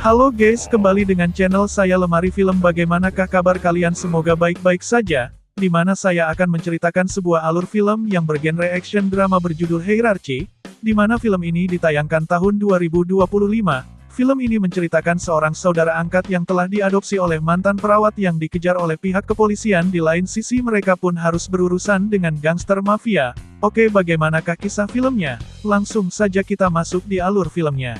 Halo guys, kembali dengan channel saya Lemari Film. Bagaimanakah kabar kalian? Semoga baik-baik saja. Di mana saya akan menceritakan sebuah alur film yang bergenre action drama berjudul Hierarchy, di mana film ini ditayangkan tahun 2025. Film ini menceritakan seorang saudara angkat yang telah diadopsi oleh mantan perawat yang dikejar oleh pihak kepolisian. Di lain sisi mereka pun harus berurusan dengan gangster mafia. Oke, bagaimanakah kisah filmnya? Langsung saja kita masuk di alur filmnya.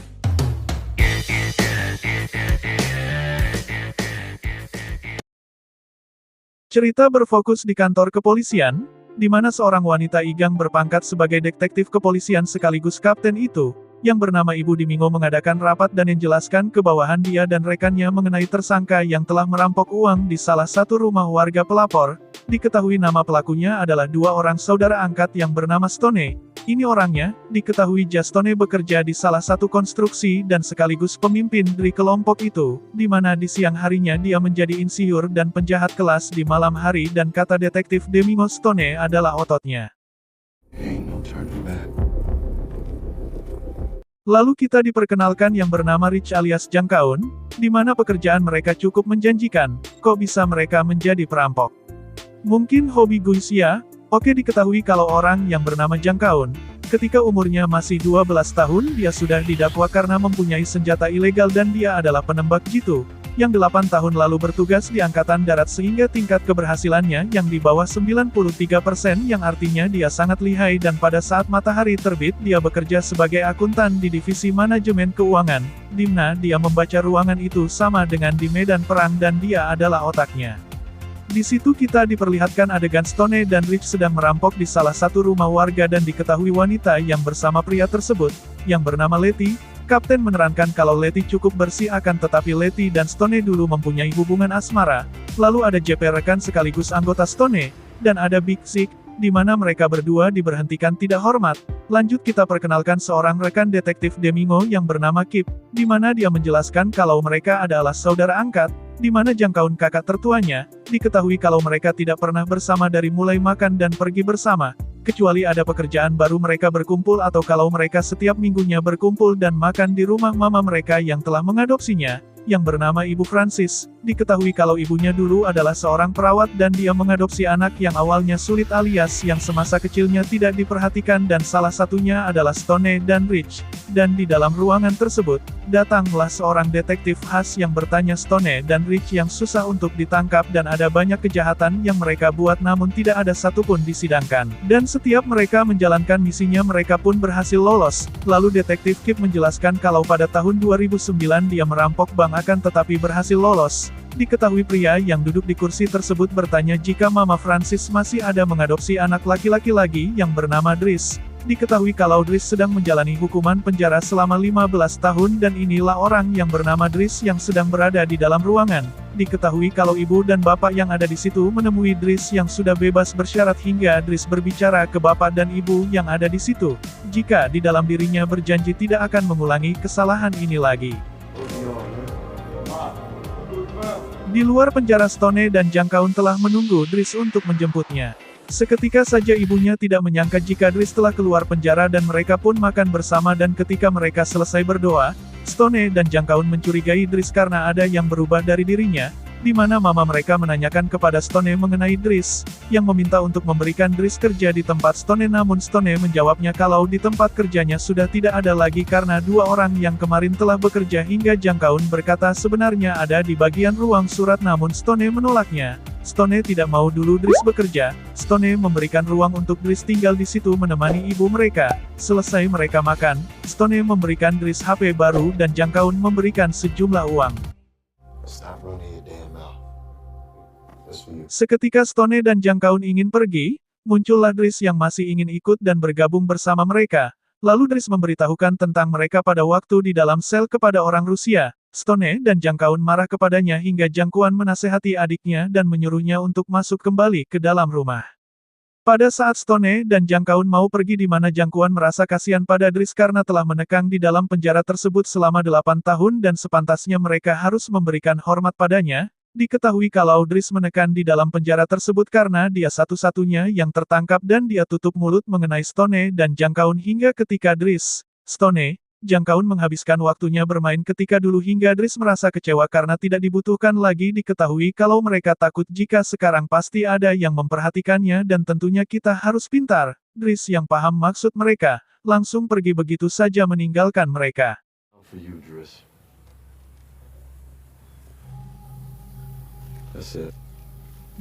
Cerita berfokus di kantor kepolisian, di mana seorang wanita Igang berpangkat sebagai detektif kepolisian sekaligus kapten itu, yang bernama Ibu Dimingo mengadakan rapat dan menjelaskan ke bawahan dia dan rekannya mengenai tersangka yang telah merampok uang di salah satu rumah warga pelapor. Diketahui nama pelakunya adalah dua orang saudara angkat yang bernama Stone. Ini orangnya, diketahui Stone bekerja di salah satu konstruksi dan sekaligus pemimpin dari kelompok itu, di mana di siang harinya dia menjadi insinyur dan penjahat kelas di malam hari, dan kata detektif Dimingo, Stone adalah ototnya. Lalu kita diperkenalkan yang bernama Rich alias Jangkaun, di mana pekerjaan mereka cukup menjanjikan. Kok bisa mereka menjadi perampok? Mungkin hobi guys ya? Oke, diketahui kalau orang yang bernama Jangkaun, ketika umurnya masih 12 tahun dia sudah didakwa karena mempunyai senjata ilegal dan dia adalah penembak jitu, yang 8 tahun lalu bertugas di Angkatan Darat sehingga tingkat keberhasilannya yang di bawah 93%, yang artinya dia sangat lihai, dan pada saat matahari terbit dia bekerja sebagai akuntan di divisi manajemen keuangan, di mana dia membaca ruangan itu sama dengan di medan perang dan dia adalah otaknya. Di situ kita diperlihatkan adegan Stone dan Rich sedang merampok di salah satu rumah warga dan diketahui wanita yang bersama pria tersebut, yang bernama Letty. Kapten menerangkan kalau Letty cukup bersih akan tetapi Letty dan Stone dulu mempunyai hubungan asmara. Lalu ada JP rekan sekaligus anggota Stone, dan ada Big Sick, di mana mereka berdua diberhentikan tidak hormat. Lanjut kita perkenalkan seorang rekan detektif Dimingo yang bernama Kip, di mana dia menjelaskan kalau mereka adalah saudara angkat, di mana Jangkaun kakak tertuanya, diketahui kalau mereka tidak pernah bersama dari mulai makan dan pergi bersama, kecuali ada pekerjaan baru mereka berkumpul atau kalau mereka setiap minggunya berkumpul dan makan di rumah mama mereka yang telah mengadopsinya, yang bernama Ibu Francis. Diketahui kalau ibunya dulu adalah seorang perawat dan dia mengadopsi anak yang awalnya sulit alias yang semasa kecilnya tidak diperhatikan, dan salah satunya adalah Stone dan Rich. Dan di dalam ruangan tersebut, datanglah seorang detektif khas yang bertanya Stone dan Rich yang susah untuk ditangkap dan ada banyak kejahatan yang mereka buat namun tidak ada satupun disidangkan. Dan setiap mereka menjalankan misinya mereka pun berhasil lolos. Lalu detektif Kip menjelaskan kalau pada tahun 2009 dia merampok bank akan tetapi berhasil lolos. Diketahui pria yang duduk di kursi tersebut bertanya jika Mama Francis masih ada mengadopsi anak laki-laki lagi yang bernama Driss. Diketahui kalau Driss sedang menjalani hukuman penjara selama 15 tahun dan inilah orang yang bernama Driss yang sedang berada di dalam ruangan. Diketahui kalau ibu dan bapak yang ada di situ menemui Driss yang sudah bebas bersyarat hingga Driss berbicara ke bapak dan ibu yang ada di situ, jika di dalam dirinya berjanji tidak akan mengulangi kesalahan ini lagi. Di luar penjara Stone dan Jangkaun telah menunggu Driss untuk menjemputnya. Seketika saja ibunya tidak menyangka jika Driss telah keluar penjara dan mereka pun makan bersama, dan ketika mereka selesai berdoa, Stone dan Jangkaun mencurigai Driss karena ada yang berubah dari dirinya, di mana mama mereka menanyakan kepada Stone mengenai Driss, yang meminta untuk memberikan Driss kerja di tempat Stone, namun Stone menjawabnya kalau di tempat kerjanya sudah tidak ada lagi karena dua orang yang kemarin telah bekerja, hingga Jangkaun berkata sebenarnya ada di bagian ruang surat namun Stone menolaknya. Stone tidak mau dulu Driss bekerja. Stone memberikan ruang untuk Driss tinggal di situ menemani ibu mereka. Selesai mereka makan, Stone memberikan Driss HP baru dan Jangkaun memberikan sejumlah uang. Seketika Stone dan Jangkaun ingin pergi, muncullah Driss yang masih ingin ikut dan bergabung bersama mereka. Lalu Driss memberitahukan tentang mereka pada waktu di dalam sel kepada orang Rusia. Stone dan Jangkaun marah kepadanya hingga Jangkaun menasehati adiknya dan menyuruhnya untuk masuk kembali ke dalam rumah. Pada saat Stone dan Jangkaun mau pergi, di mana Jangkaun merasa kasihan pada Driss karena telah menekang di dalam penjara tersebut selama 8 tahun dan sepantasnya mereka harus memberikan hormat padanya. Diketahui kalau Driss menekan di dalam penjara tersebut karena dia satu-satunya yang tertangkap dan dia tutup mulut mengenai Stone dan Jangkaun hingga ketika Driss, Stone, Jang Kaun menghabiskan waktunya bermain ketika dulu hingga Driss merasa kecewa karena tidak dibutuhkan lagi diketahui kalau mereka takut jika sekarang pasti ada yang memperhatikannya dan tentunya kita harus pintar. Driss yang paham maksud mereka, langsung pergi begitu saja meninggalkan mereka. For you, Driss. That's it.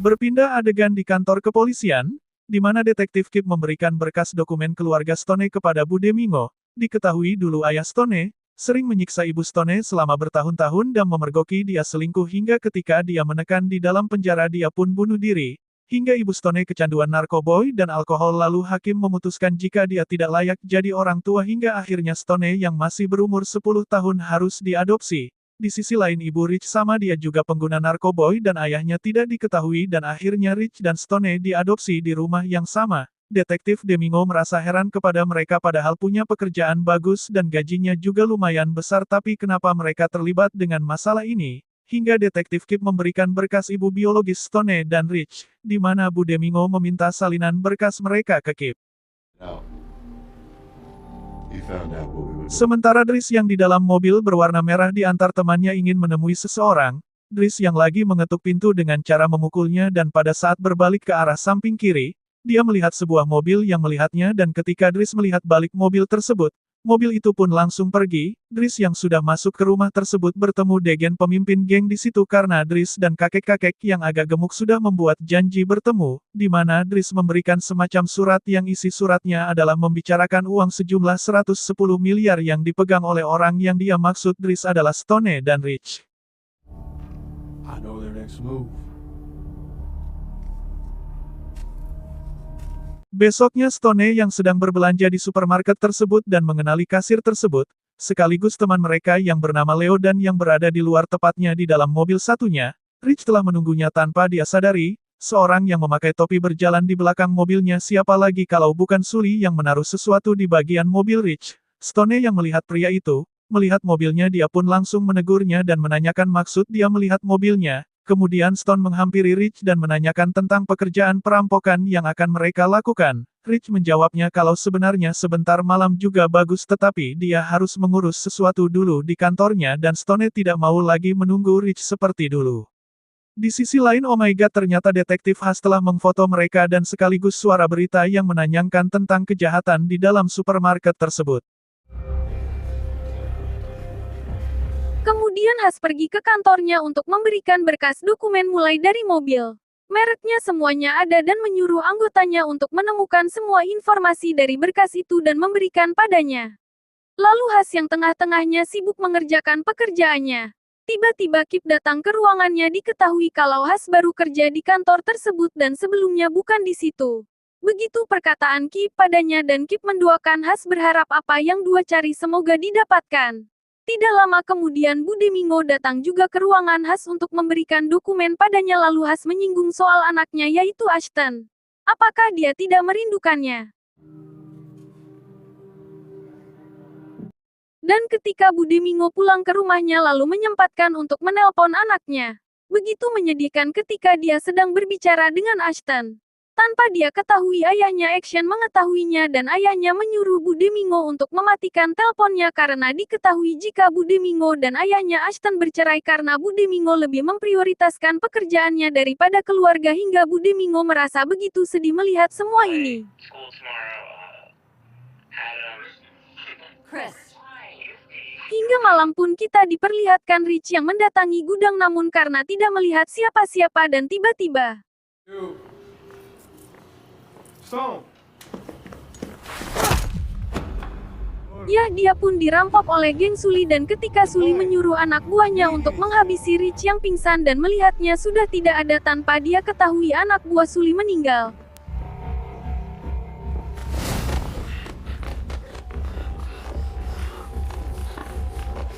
Berpindah adegan di kantor kepolisian, di mana detektif Kip memberikan berkas dokumen keluarga Stone kepada Bude Mingo. Diketahui dulu ayah Stone, sering menyiksa ibu Stone selama bertahun-tahun dan memergoki dia selingkuh hingga ketika dia menekan di dalam penjara dia pun bunuh diri. Hingga ibu Stone kecanduan narkoboy dan alkohol lalu hakim memutuskan jika dia tidak layak jadi orang tua hingga akhirnya Stone yang masih berumur 10 tahun harus diadopsi. Di sisi lain ibu Rich sama dia juga pengguna narkoboy dan ayahnya tidak diketahui dan akhirnya Rich dan Stone diadopsi di rumah yang sama. Detektif Domingo merasa heran kepada mereka padahal punya pekerjaan bagus dan gajinya juga lumayan besar tapi kenapa mereka terlibat dengan masalah ini? Hingga detektif Kip memberikan berkas ibu biologis Stone dan Rich, di mana Bu Domingo meminta salinan berkas mereka ke Kip. Now, you found out what we were doing. Sementara Driss yang di dalam mobil berwarna merah diantar temannya ingin menemui seseorang, Driss yang lagi mengetuk pintu dengan cara memukulnya dan pada saat berbalik ke arah samping kiri, dia melihat sebuah mobil yang melihatnya dan ketika Driss melihat balik mobil tersebut, mobil itu pun langsung pergi. Driss yang sudah masuk ke rumah tersebut bertemu Degen pemimpin geng di situ karena Driss dan kakek-kakek yang agak gemuk sudah membuat janji bertemu, di mana Driss memberikan semacam surat yang isi suratnya adalah membicarakan uang sejumlah 110 miliar yang dipegang oleh orang yang dia maksud Driss adalah Stone dan Rich. I know their next move. Besoknya Stone yang sedang berbelanja di supermarket tersebut dan mengenali kasir tersebut, sekaligus teman mereka yang bernama Leo dan yang berada di luar tepatnya di dalam mobil satunya, Rich telah menunggunya tanpa dia sadari, seorang yang memakai topi berjalan di belakang mobilnya siapa lagi kalau bukan Sully yang menaruh sesuatu di bagian mobil Rich. Stone yang melihat pria itu, melihat mobilnya dia pun langsung menegurnya dan menanyakan maksud dia melihat mobilnya. Kemudian Stone menghampiri Rich dan menanyakan tentang pekerjaan perampokan yang akan mereka lakukan. Rich menjawabnya kalau sebenarnya sebentar malam juga bagus tetapi dia harus mengurus sesuatu dulu di kantornya dan Stone tidak mau lagi menunggu Rich seperti dulu. Di sisi lain oh my god ternyata detektif Haas telah mengfoto mereka dan sekaligus suara berita yang menanyakan tentang kejahatan di dalam supermarket tersebut. Kemudian Haas pergi ke kantornya untuk memberikan berkas dokumen mulai dari mobil. Mereknya semuanya ada dan menyuruh anggotanya untuk menemukan semua informasi dari berkas itu dan memberikan padanya. Lalu Haas yang tengah-tengahnya sibuk mengerjakan pekerjaannya. Tiba-tiba Kip datang ke ruangannya diketahui kalau Haas baru kerja di kantor tersebut dan sebelumnya bukan di situ. Begitu perkataan Kip padanya dan Kip mendoakan Haas berharap apa yang dua cari semoga didapatkan. Tidak lama kemudian Bu Domingo datang juga ke ruangan Haas untuk memberikan dokumen padanya lalu Haas menyinggung soal anaknya yaitu Ashton. Apakah dia tidak merindukannya? Dan ketika Bu Domingo pulang ke rumahnya lalu menyempatkan untuk menelpon anaknya. Begitu menyedihkan ketika dia sedang berbicara dengan Ashton. Tanpa dia ketahui ayahnya Action mengetahuinya dan ayahnya menyuruh Bu Domingo untuk mematikan teleponnya karena diketahui jika Bu Domingo dan ayahnya Ashton bercerai karena Bu Domingo lebih memprioritaskan pekerjaannya daripada keluarga hingga Bu Domingo merasa begitu sedih melihat semua ini. Hingga malam pun kita diperlihatkan Rich yang mendatangi gudang namun karena tidak melihat siapa-siapa dan tiba-tiba ya dia pun dirampok oleh geng Sully dan ketika Sully menyuruh anak buahnya untuk menghabisi Rich yang pingsan dan melihatnya sudah tidak ada tanpa dia ketahui anak buah Sully meninggal.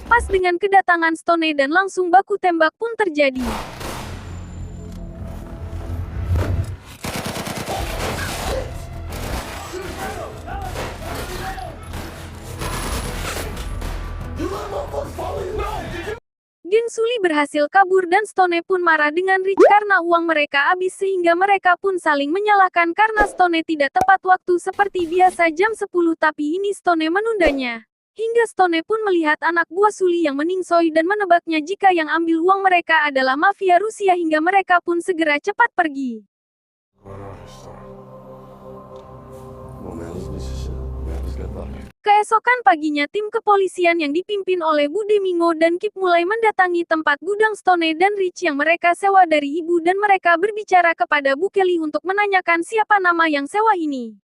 Pas dengan kedatangan Stone dan langsung baku tembak pun terjadi. Geng Sully berhasil kabur dan Stone pun marah dengan Rich karena uang mereka habis sehingga mereka pun saling menyalahkan karena Stone tidak tepat waktu seperti biasa jam 10 tapi ini Stone menundanya. Hingga Stone pun melihat anak buah Sully yang meningsoi dan menebaknya jika yang ambil uang mereka adalah mafia Rusia hingga mereka pun segera cepat pergi. Keesokan paginya tim kepolisian yang dipimpin oleh Bude Mingo dan Kip mulai mendatangi tempat gudang Stone dan Rich yang mereka sewa dari ibu dan mereka berbicara kepada Bu Kelly untuk menanyakan siapa nama yang sewa ini.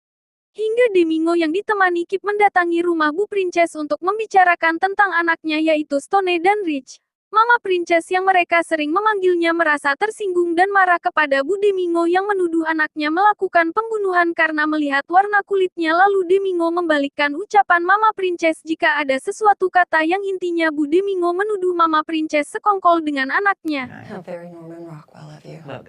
Hingga Domingo yang ditemani Kip mendatangi rumah Bu Princess untuk membicarakan tentang anaknya yaitu Stone dan Rich. Mama Princess yang mereka sering memanggilnya merasa tersinggung dan marah kepada Bu Domingo yang menuduh anaknya melakukan pembunuhan karena melihat warna kulitnya lalu Domingo membalikkan ucapan Mama Princess jika ada sesuatu kata yang intinya Bu Domingo menuduh Mama Princess sekongkol dengan anaknya. How very Norman Rockwell of you. Look,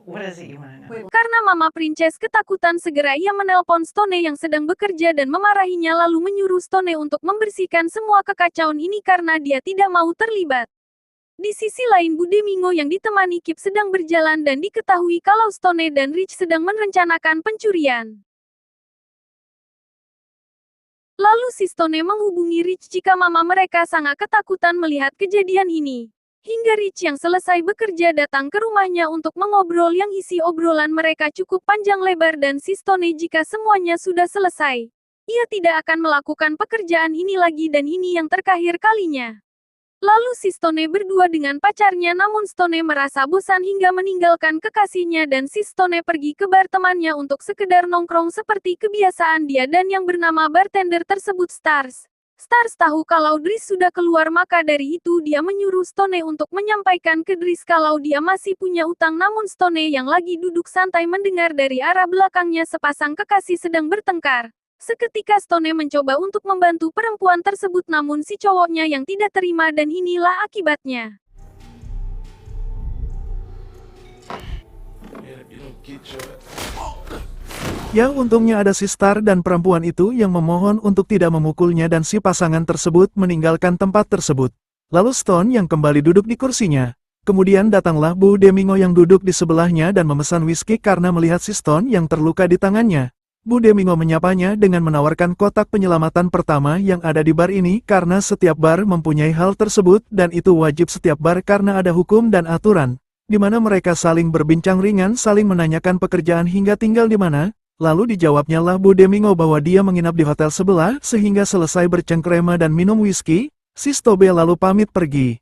what is it you want to know? Karena Mama Princess ketakutan segera ia menelpon Stone yang sedang bekerja dan memarahinya lalu menyuruh Stone untuk membersihkan semua kekacauan ini karena dia tidak mau terlibat. Di sisi lain Bu Domingo yang ditemani Kip sedang berjalan dan diketahui kalau Stone dan Rich sedang merencanakan pencurian. Lalu si Stone menghubungi Rich jika mama mereka sangat ketakutan melihat kejadian ini. Hingga Rich yang selesai bekerja datang ke rumahnya untuk mengobrol yang isi obrolan mereka cukup panjang lebar dan si Stone jika semuanya sudah selesai. Ia tidak akan melakukan pekerjaan ini lagi dan ini yang terakhir kalinya. Lalu si Stone berdua dengan pacarnya namun Stone merasa bosan hingga meninggalkan kekasihnya dan si Stone pergi ke bar temannya untuk sekedar nongkrong seperti kebiasaan dia dan yang bernama bartender tersebut Stars. Stars tahu kalau Dries sudah keluar maka dari itu dia menyuruh Stone untuk menyampaikan ke Dries kalau dia masih punya utang namun Stone yang lagi duduk santai mendengar dari arah belakangnya sepasang kekasih sedang bertengkar. Seketika Stone mencoba untuk membantu perempuan tersebut namun si cowoknya yang tidak terima dan inilah akibatnya. Yang untungnya ada si Star dan perempuan itu yang memohon untuk tidak memukulnya dan si pasangan tersebut meninggalkan tempat tersebut. Lalu Stone yang kembali duduk di kursinya. Kemudian datanglah Bu Domingo yang duduk di sebelahnya dan memesan whisky karena melihat si Stone yang terluka di tangannya. Bu Domingo menyapanya dengan menawarkan kotak penyelamatan pertama yang ada di bar ini karena setiap bar mempunyai hal tersebut dan itu wajib setiap bar karena ada hukum dan aturan, di mana mereka saling berbincang ringan saling menanyakan pekerjaan hingga tinggal di mana, lalu dijawabnya lah Bu Domingo bahwa dia menginap di hotel sebelah sehingga selesai bercengkrema dan minum whisky, si Stobe lalu pamit pergi.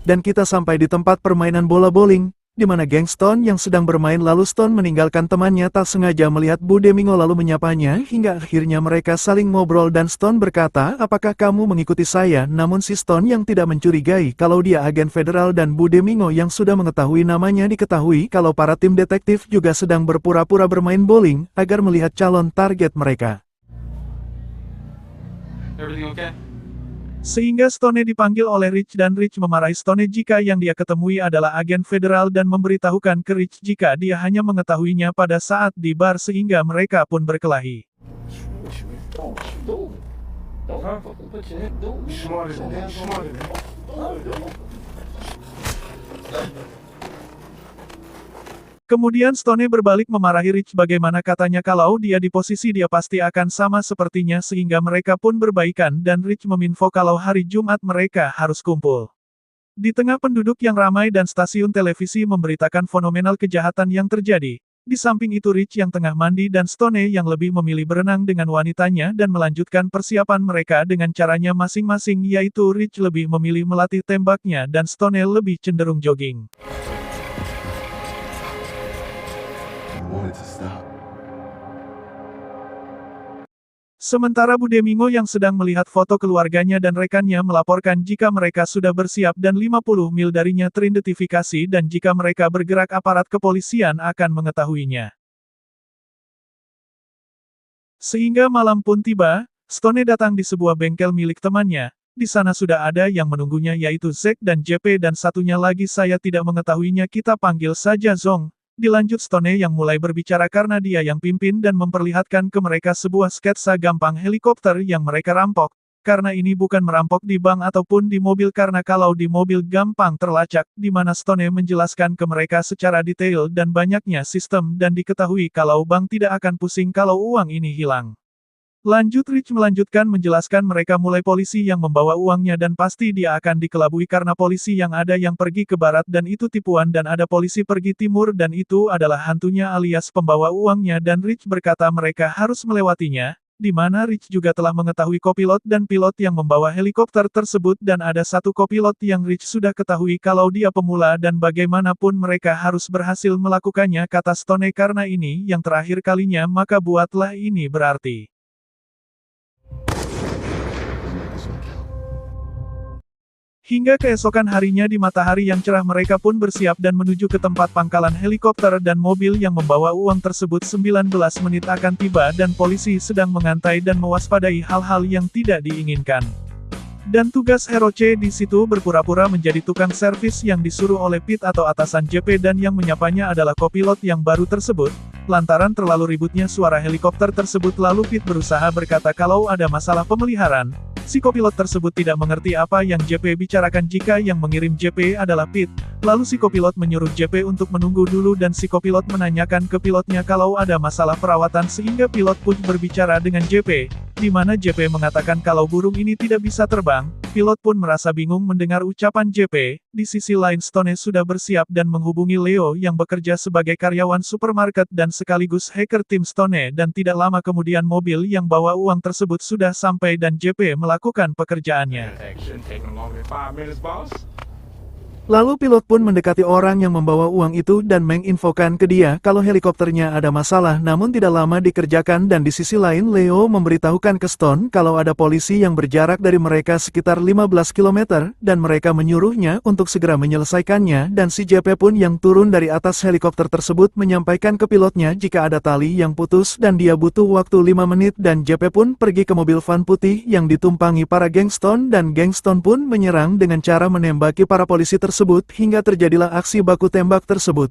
Dan kita sampai di tempat permainan bola bowling, di mana geng Stone yang sedang bermain lalu Stone meninggalkan temannya tak sengaja melihat Bu Domingo lalu menyapanya hingga akhirnya mereka saling ngobrol dan Stone berkata apakah kamu mengikuti saya namun si Stone yang tidak mencurigai kalau dia agen federal dan Bu Domingo yang sudah mengetahui namanya diketahui kalau para tim detektif juga sedang berpura-pura bermain bowling agar melihat calon target mereka. Everything okay? Sehingga Stone dipanggil oleh Rich dan Rich memarahi Stone jika yang dia ketemui adalah agen federal dan memberitahukan ke Rich jika dia hanya mengetahuinya pada saat di bar sehingga mereka pun berkelahi. Kemudian Stone berbalik memarahi Rich bagaimana katanya kalau dia di posisi dia pasti akan sama sepertinya sehingga mereka pun berbaikan dan Rich meminfo kalau hari Jumat mereka harus kumpul. Di tengah penduduk yang ramai dan stasiun televisi memberitakan fenomenal kejahatan yang terjadi. Di samping itu Rich yang tengah mandi dan Stone yang lebih memilih berenang dengan wanitanya dan melanjutkan persiapan mereka dengan caranya masing-masing yaitu Rich lebih memilih melatih tembaknya dan Stone lebih cenderung jogging. Wanted to stop. Sementara Bu Domingo yang sedang melihat foto keluarganya dan rekannya melaporkan jika mereka sudah bersiap dan 50 mil darinya teridentifikasi dan jika mereka bergerak aparat kepolisian akan mengetahuinya. Sehingga malam pun tiba, Stone datang di sebuah bengkel milik temannya. Di sana sudah ada yang menunggunya yaitu Zack dan JP dan satunya lagi saya tidak mengetahuinya kita panggil saja Zong. Dilanjut Stone yang mulai berbicara karena dia yang pimpin dan memperlihatkan ke mereka sebuah sketsa gampang helikopter yang mereka rampok. Karena ini bukan merampok di bank ataupun di mobil karena kalau di mobil gampang terlacak, di mana Stone menjelaskan ke mereka secara detail dan banyaknya sistem dan diketahui kalau bank tidak akan pusing kalau uang ini hilang. Lanjut Rich melanjutkan menjelaskan mereka mulai polisi yang membawa uangnya dan pasti dia akan dikelabui karena polisi yang ada yang pergi ke barat dan itu tipuan dan ada polisi pergi timur dan itu adalah hantunya alias pembawa uangnya dan Rich berkata mereka harus melewatinya, di mana Rich juga telah mengetahui kopilot dan pilot yang membawa helikopter tersebut dan ada satu kopilot yang Rich sudah ketahui kalau dia pemula dan bagaimanapun mereka harus berhasil melakukannya kata Stone karena ini yang terakhir kalinya maka buatlah ini berarti. Hingga keesokan harinya di matahari yang cerah mereka pun bersiap dan menuju ke tempat pangkalan helikopter dan mobil yang membawa uang tersebut 19 menit akan tiba dan polisi sedang mengantai dan mewaspadai hal-hal yang tidak diinginkan. Dan tugas Hero C di situ berpura-pura menjadi tukang servis yang disuruh oleh Pete atau atasan JP dan yang menyapanya adalah kopilot yang baru tersebut. Lantaran terlalu ributnya suara helikopter tersebut lalu Pete berusaha berkata kalau ada masalah pemeliharaan. Si kopilot tersebut tidak mengerti apa yang JP bicarakan jika yang mengirim JP adalah Pete. Lalu si kopilot menyuruh JP untuk menunggu dulu dan si kopilot menanyakan ke pilotnya kalau ada masalah perawatan sehingga pilot pun berbicara dengan JP. Di mana JP mengatakan kalau burung ini tidak bisa terbang. Pilot pun merasa bingung mendengar ucapan JP. Di sisi lain Stone sudah bersiap dan menghubungi Leo yang bekerja sebagai karyawan supermarket dan sekaligus hacker tim Stone dan tidak lama kemudian mobil yang bawa uang tersebut sudah sampai dan JP melakukan pekerjaannya. Lalu pilot pun mendekati orang yang membawa uang itu dan menginfokan ke dia kalau helikopternya ada masalah namun tidak lama dikerjakan dan di sisi lain Leo memberitahukan ke Stone kalau ada polisi yang berjarak dari mereka sekitar 15 km dan mereka menyuruhnya untuk segera menyelesaikannya dan si JP pun yang turun dari atas helikopter tersebut menyampaikan ke pilotnya jika ada tali yang putus dan dia butuh waktu 5 menit dan JP pun pergi ke mobil van putih yang ditumpangi para geng Stone dan geng Stone pun menyerang dengan cara menembaki para polisi tersebut hingga terjadilah aksi baku tembak tersebut.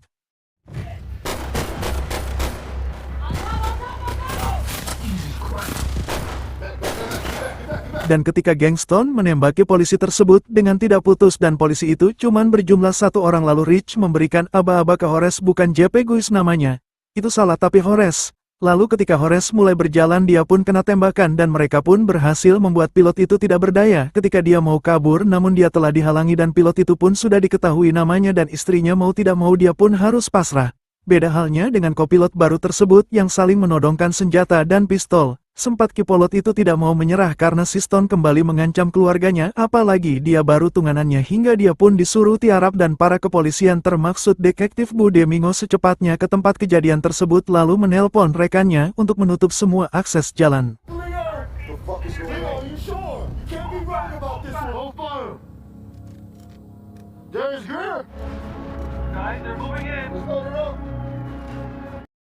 Dan ketika geng Stone menembaki polisi tersebut dengan tidak putus dan polisi itu cuman berjumlah satu orang lalu Rich memberikan aba-aba ke Horace bukan JP Guis namanya. Itu salah tapi Horace. Lalu ketika Horace mulai berjalan dia pun kena tembakan dan mereka pun berhasil membuat pilot itu tidak berdaya ketika dia mau kabur namun dia telah dihalangi dan pilot itu pun sudah diketahui namanya dan istrinya mau tidak mau dia pun harus pasrah. Beda halnya dengan kopilot baru tersebut yang saling menodongkan senjata dan pistol. Sempat Kipolot itu tidak mau menyerah karena si Stone kembali mengancam keluarganya apalagi dia baru tunangannya hingga dia pun disuruh tiarap dan para kepolisian termaksud detektif Budemingo secepatnya ke tempat kejadian tersebut lalu menelpon rekannya untuk menutup semua akses jalan.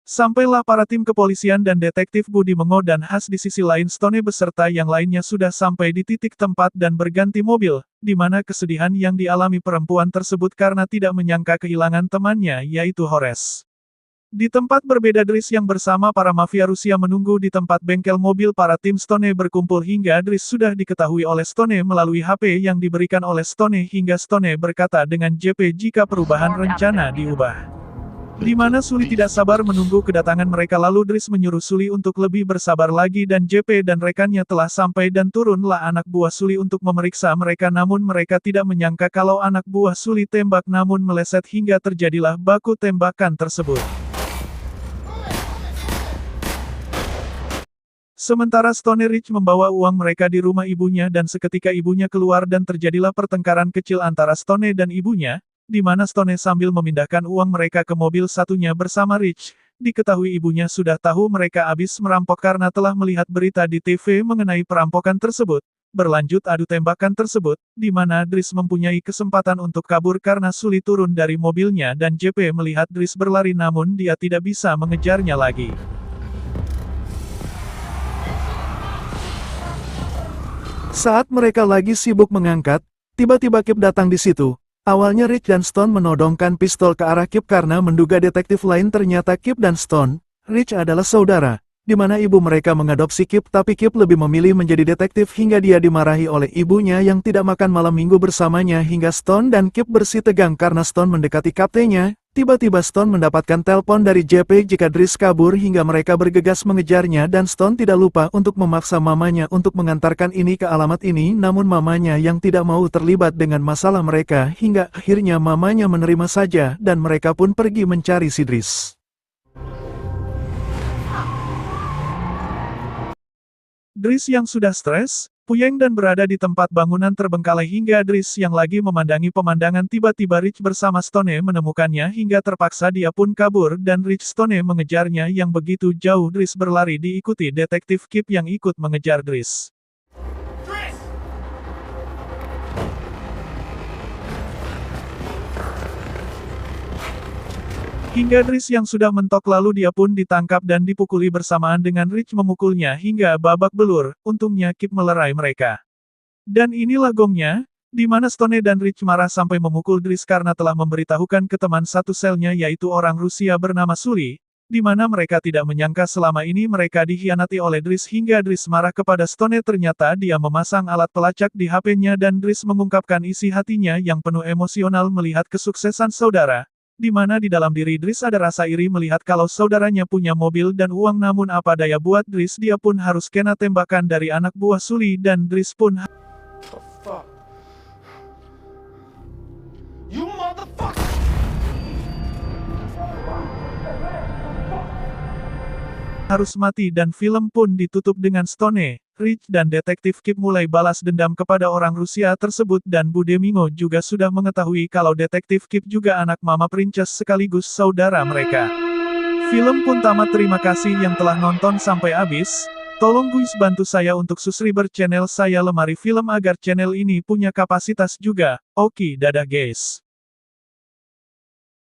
Sampailah para tim kepolisian dan detektif Budimengo dan Has di sisi lain Stone beserta yang lainnya sudah sampai di titik tempat dan berganti mobil, di mana kesedihan yang dialami perempuan tersebut karena tidak menyangka kehilangan temannya yaitu Horace. Di tempat berbeda Driss yang bersama para mafia Rusia menunggu di tempat bengkel mobil para tim Stone berkumpul hingga Driss sudah diketahui oleh Stone melalui HP yang diberikan oleh Stone hingga Stone berkata dengan JP jika perubahan rencana diubah. Di mana Sully tidak sabar menunggu kedatangan mereka lalu Driss menyuruh Sully untuk lebih bersabar lagi dan JP dan rekannya telah sampai dan turunlah anak buah Sully untuk memeriksa mereka namun mereka tidak menyangka kalau anak buah Sully tembak namun meleset hingga terjadilah baku tembakan tersebut. Sementara Stone Rich membawa uang mereka di rumah ibunya dan seketika ibunya keluar dan terjadilah pertengkaran kecil antara Stone dan ibunya, di mana Stone sambil memindahkan uang mereka ke mobil satunya bersama Rich. Diketahui ibunya sudah tahu mereka habis merampok karena telah melihat berita di TV mengenai perampokan tersebut. Berlanjut adu tembakan tersebut, di mana Driss mempunyai kesempatan untuk kabur karena Sully turun dari mobilnya dan JP melihat Driss berlari namun dia tidak bisa mengejarnya lagi. Saat mereka lagi sibuk mengangkat, tiba-tiba Kip datang di situ. Awalnya Rich dan Stone menodongkan pistol ke arah Kip karena menduga detektif lain ternyata Kip dan Stone. Rich adalah saudara, di mana ibu mereka mengadopsi Kip tapi Kip lebih memilih menjadi detektif hingga dia dimarahi oleh ibunya yang tidak makan malam minggu bersamanya hingga Stone dan Kip bersitegang karena Stone mendekati kaptennya, Tiba-tiba Stone mendapatkan telepon dari JP jika Driss kabur hingga mereka bergegas mengejarnya dan Stone tidak lupa untuk memaksa mamanya untuk mengantarkan ini ke alamat ini, namun mamanya yang tidak mau terlibat dengan masalah mereka hingga akhirnya mamanya menerima saja dan mereka pun pergi mencari si Driss. Driss yang sudah stres, puyeng dan berada di tempat bangunan terbengkalai hingga Driss yang lagi memandangi pemandangan tiba-tiba Rich bersama Stone menemukannya hingga terpaksa dia pun kabur dan Rich Stone mengejarnya yang begitu jauh Driss berlari diikuti detektif Kip yang ikut mengejar Driss. Hingga Driss yang sudah mentok lalu dia pun ditangkap dan dipukuli bersamaan dengan Rich memukulnya hingga babak belur, untungnya Kip melerai mereka. Dan inilah gongnya, di mana Stone dan Rich marah sampai memukul Driss karena telah memberitahukan ke teman satu selnya yaitu orang Rusia bernama Sully, di mana mereka tidak menyangka selama ini mereka dikhianati oleh Driss hingga Driss marah kepada Stone ternyata dia memasang alat pelacak di HP-nya dan Driss mengungkapkan isi hatinya yang penuh emosional melihat kesuksesan saudara. Di mana di dalam diri Driss ada rasa iri melihat kalau saudaranya punya mobil dan uang namun apa daya buat Driss dia pun harus kena tembakan dari anak buah Sully dan Driss pun Fuck. You motherfucker! harus mati dan film pun ditutup dengan Stone. Rich dan detektif Kip mulai balas dendam kepada orang Rusia tersebut dan Bu Demingo juga sudah mengetahui kalau detektif Kip juga anak mama Princess sekaligus saudara mereka. Film pun tamat, terima kasih yang telah nonton sampai habis. Tolong guys bantu saya untuk subscribe channel saya Lemari Film agar channel ini punya kapasitas juga. Oke, dadah guys.